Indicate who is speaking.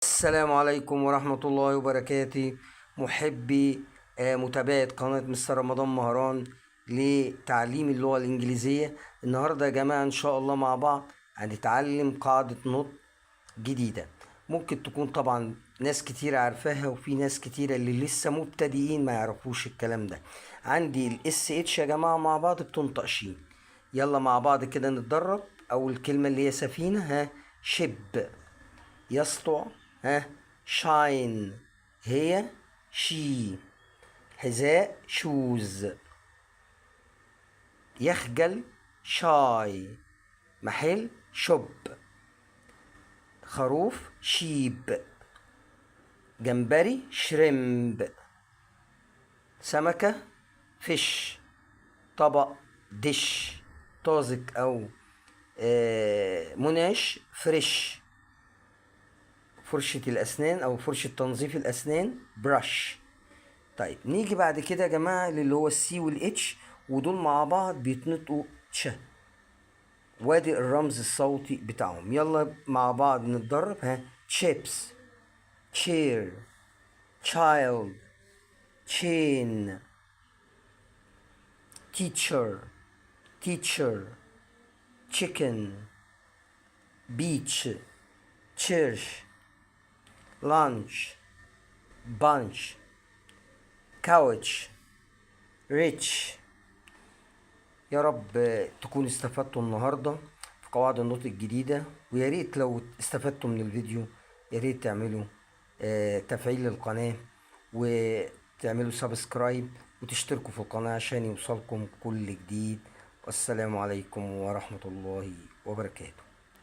Speaker 1: السلام عليكم ورحمة الله وبركاته. محبي متابعة قناة مستر رمضان مهران لتعليم اللغة الإنجليزية. النهاردة يا جماعة إن شاء الله مع بعض هنتعلم قاعدة نطق جديدة. ممكن تكون طبعا ناس كتير عارفاها وفي ناس كتير اللي لسه مبتدئين ما يعرفوش الكلام ده. عندي الاس اتش يا جماعة مع بعض بتنطق شين. يلا مع بعض كده نتدرب. أول كلمة اللي هي سفينة، شب. يسطع، شاين. هي شي. حذاء شوز. يخجل شاي. محل شوب. خروف شيب. جمبري شريمب. سمكة فيش. طبق دش. طازج أو منعش فريش. فرشة الأسنان أو فرشة تنظيف الأسنان برش. طيب نيجي بعد كده يا جماعة اللي هو السي والاتش، ودول مع بعض بيتنطقوا تش. وادي الرمز الصوتي بتاعهم. يلا مع بعض نتدرب. chips. chair. child. chain. teacher. teacher. chicken. beach. church. lunch. bunch. couch. rich. يا رب تكونوا استفدتوا النهارده في قواعد النطق الجديده، ويا ريت لو استفدتوا من الفيديو يا ريت تعملوا تفعيل للقناه، وتعملوا سبسكرايب، وتشتركوا في القناه عشان يوصلكم كل جديد. والسلام عليكم ورحمه الله وبركاته.